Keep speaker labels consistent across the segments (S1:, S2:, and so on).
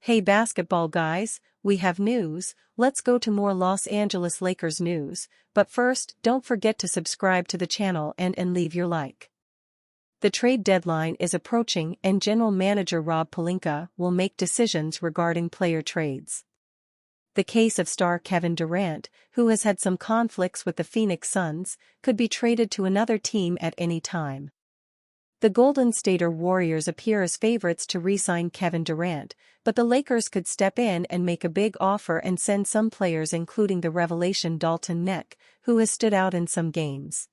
S1: Hey basketball guys, we have news. Let's go to more Los Angeles Lakers news, but first don't forget to subscribe to the channel and leave your like. The trade deadline is approaching and General Manager Rob Pelinka will make decisions regarding player trades. The case of star Kevin Durant, who has had some conflicts with the Phoenix Suns, could be traded to another team at any time. The Golden State Warriors appear as favorites to re-sign Kevin Durant, but the Lakers could step in and make a big offer and send some players including the revelation Dalton Knetch, who has stood out in some games.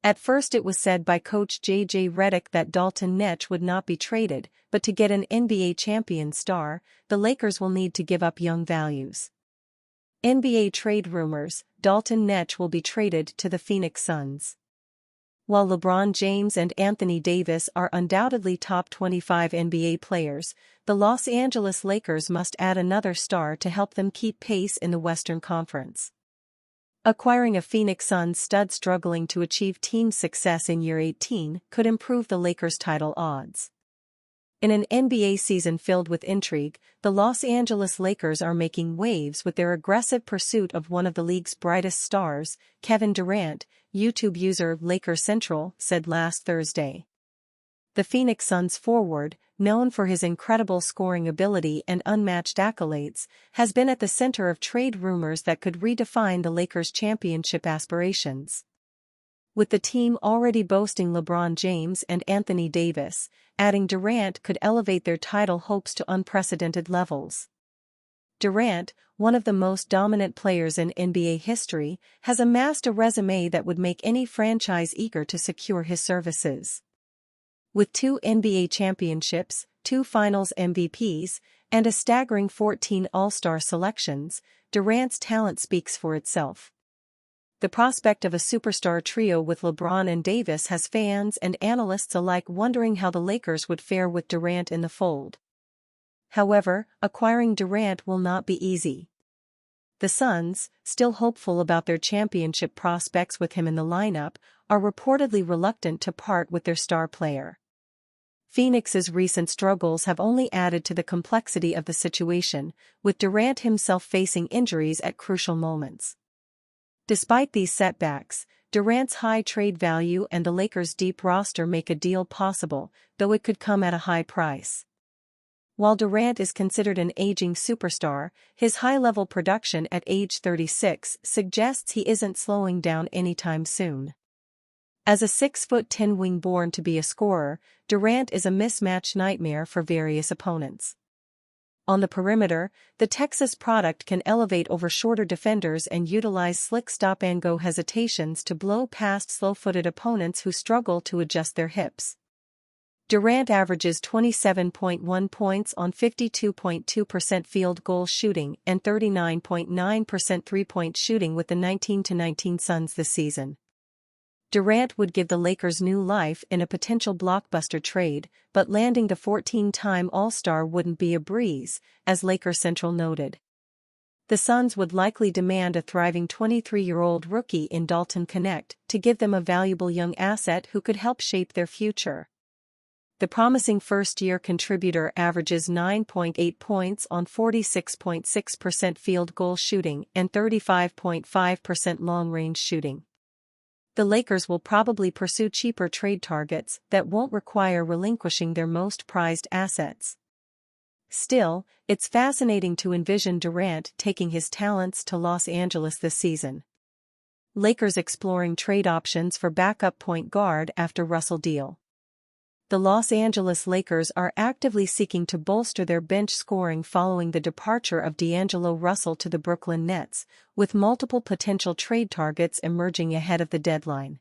S1: At first it was said by coach J.J. Redick that Dalton Knetch would not be traded, but to get an NBA champion star, the Lakers will need to give up young values. NBA trade rumors: Dalton Knetch will be traded to the Phoenix Suns. While LeBron James and Anthony Davis are undoubtedly top 25 NBA players, the Los Angeles Lakers must add another star to help them keep pace in the Western Conference. Acquiring a Phoenix Suns stud struggling to achieve team success in year 18 could improve the Lakers' title odds. In an NBA season filled with intrigue, the Los Angeles Lakers are making waves with their aggressive pursuit of one of the league's brightest stars, Kevin Durant, YouTube user Lakers Central said last Thursday. The Phoenix Suns forward, known for his incredible scoring ability and unmatched accolades, has been at the center of trade rumors that could redefine the Lakers' championship aspirations. With the team already boasting LeBron James and Anthony Davis, adding Durant could elevate their title hopes to unprecedented levels. Durant, one of the most dominant players in NBA history, has amassed a resume that would make any franchise eager to secure his services. With 2 NBA championships, 2 Finals MVPs, and a staggering 14 All-Star selections, Durant's talent speaks for itself. The prospect of a superstar trio with LeBron and Davis has fans and analysts alike wondering how the Lakers would fare with Durant in the fold. However, acquiring Durant will not be easy. The Suns, still hopeful about their championship prospects with him in the lineup, are reportedly reluctant to part with their star player. Phoenix's recent struggles have only added to the complexity of the situation, with Durant himself facing injuries at crucial moments. Despite these setbacks, Durant's high trade value and the Lakers' deep roster make a deal possible, though it could come at a high price. While Durant is considered an aging superstar, his high-level production at age 36 suggests he isn't slowing down anytime soon. As a 6'10" wing born to be a scorer, Durant is a mismatch nightmare for various opponents. On the perimeter, the Texas product can elevate over shorter defenders and utilize slick stop-and-go hesitations to blow past slow-footed opponents who struggle to adjust their hips. Durant averages 27.1 points on 52.2% field goal shooting and 39.9% three-point shooting with the 19-19 Suns this season. Durant would give the Lakers new life in a potential blockbuster trade, but landing the 14-time All-Star wouldn't be a breeze, as Lakers Central noted. The Suns would likely demand a thriving 23-year-old rookie in Dalton Knetch to give them a valuable young asset who could help shape their future. The promising first-year contributor averages 9.8 points on 46.6% field goal shooting and 35.5% long-range shooting. The Lakers will probably pursue cheaper trade targets that won't require relinquishing their most prized assets. Still, it's fascinating to envision Durant taking his talents to Los Angeles this season. Lakers exploring trade options for backup point guard after Russell deal. The Los Angeles Lakers are actively seeking to bolster their bench scoring following the departure of D'Angelo Russell to the Brooklyn Nets, with multiple potential trade targets emerging ahead of the deadline.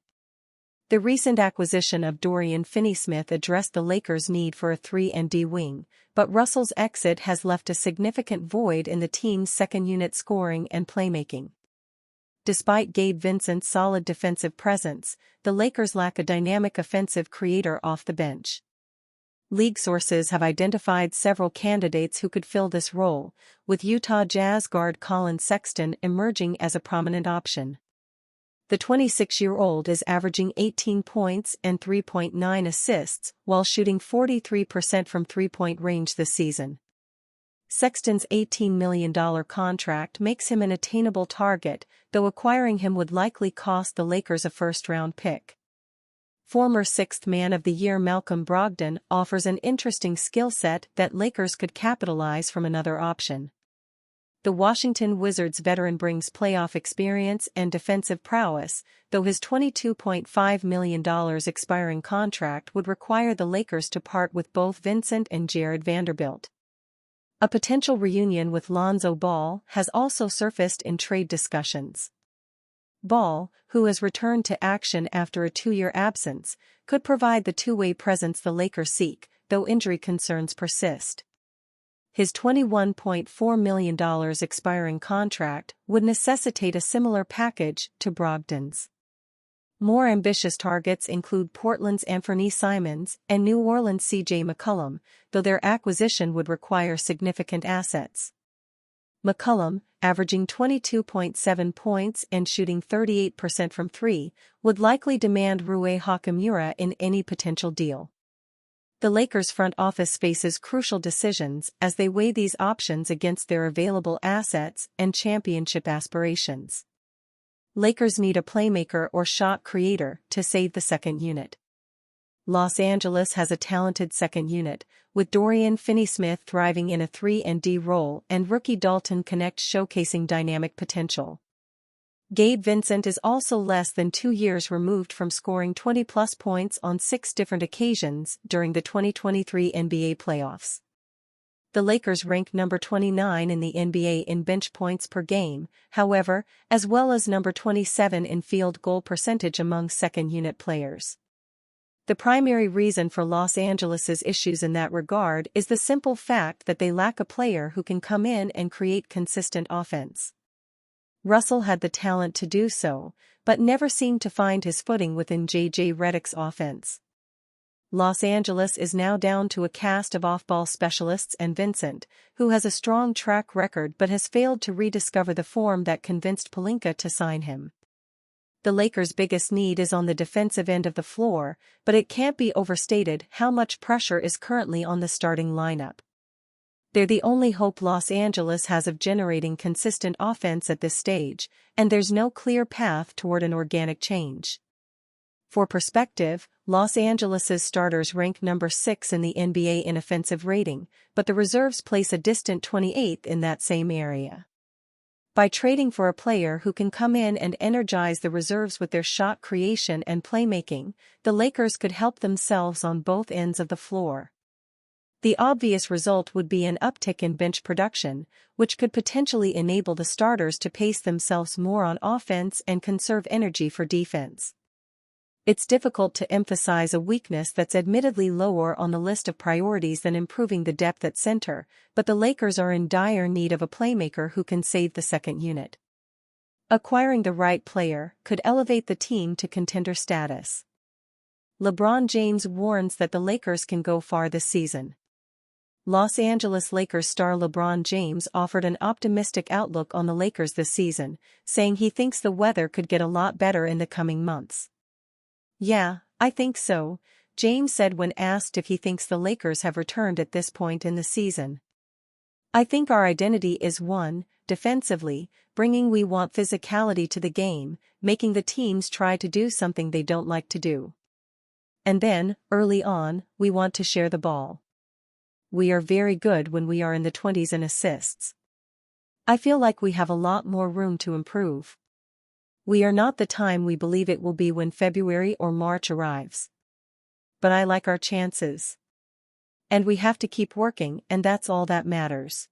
S1: The recent acquisition of Dorian Finney-Smith addressed the Lakers' need for a 3-and-D wing, but Russell's exit has left a significant void in the team's second-unit scoring and playmaking. Despite Gabe Vincent's solid defensive presence, the Lakers lack a dynamic offensive creator off the bench. League sources have identified several candidates who could fill this role, with Utah Jazz guard Colin Sexton emerging as a prominent option. The 26-year-old is averaging 18 points and 3.9 assists while shooting 43% from three-point range this season. Sexton's $18 million contract makes him an attainable target, though acquiring him would likely cost the Lakers a first-round pick. Former Sixth Man of the Year Malcolm Brogdon offers an interesting skill set that Lakers could capitalize from another option. The Washington Wizards veteran brings playoff experience and defensive prowess, though his $22.5 million expiring contract would require the Lakers to part with both Vincent and Jared Vanderbilt. A potential reunion with Lonzo Ball has also surfaced in trade discussions. Ball, who has returned to action after a 2-year absence, could provide the two-way presence the Lakers seek, though injury concerns persist. His $21.4 million expiring contract would necessitate a similar package to Brogdon's. More ambitious targets include Portland's Anthony Simons and New Orleans' C.J. McCollum, though their acquisition would require significant assets. McCollum, averaging 22.7 points and shooting 38% from three, would likely demand Rui Hachimura in any potential deal. The Lakers front office faces crucial decisions as they weigh these options against their available assets and championship aspirations. Lakers need a playmaker or shot creator to save the second unit. Los Angeles has a talented second unit, with Dorian Finney-Smith thriving in a 3-and-D role and rookie Dalton Knetch showcasing dynamic potential. Gabe Vincent is also less than 2 years removed from scoring 20-plus points on 6 different occasions during the 2023 NBA playoffs. The Lakers rank number 29 in the NBA in bench points per game, however, as well as number 27 in field goal percentage among second-unit players. The primary reason for Los Angeles's issues in that regard is the simple fact that they lack a player who can come in and create consistent offense. Russell had the talent to do so, but never seemed to find his footing within J.J. Redick's offense. Los Angeles is now down to a cast of off-ball specialists and Vincent, who has a strong track record but has failed to rediscover the form that convinced Pelinka to sign him. The Lakers' biggest need is on the defensive end of the floor, but it can't be overstated how much pressure is currently on the starting lineup. They're the only hope Los Angeles has of generating consistent offense at this stage, and there's no clear path toward an organic change. For perspective, Los Angeles's starters rank number 6 in the NBA in offensive rating, but the reserves place a distant 28th in that same area. By trading for a player who can come in and energize the reserves with their shot creation and playmaking, the Lakers could help themselves on both ends of the floor. The obvious result would be an uptick in bench production, which could potentially enable the starters to pace themselves more on offense and conserve energy for defense. It's difficult to emphasize a weakness that's admittedly lower on the list of priorities than improving the depth at center, but the Lakers are in dire need of a playmaker who can save the second unit. Acquiring the right player could elevate the team to contender status. LeBron James warns that the Lakers can go far this season. Los Angeles Lakers star LeBron James offered an optimistic outlook on the Lakers this season, saying he thinks the weather could get a lot better in the coming months. "Yeah, I think so," James said when asked if he thinks the Lakers have returned at this point in the season. "I think our identity is one, defensively, we want physicality to the game, making the teams try to do something they don't like to do. And then, early on, we want to share the ball. We are very good when we are in the 20s in assists. I feel like we have a lot more room to improve. We are not the time we believe it will be when February or March arrives. But I like our chances. And we have to keep working, and that's all that matters."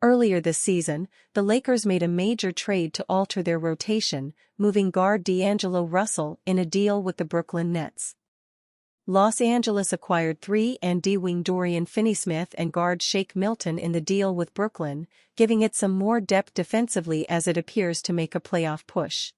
S1: Earlier this season, the Lakers made a major trade to alter their rotation, moving guard D'Angelo Russell in a deal with the Brooklyn Nets. Los Angeles acquired 3-and-D wing Dorian Finney-Smith and guard Shake Milton in the deal with Brooklyn, giving it some more depth defensively as it appears to make a playoff push.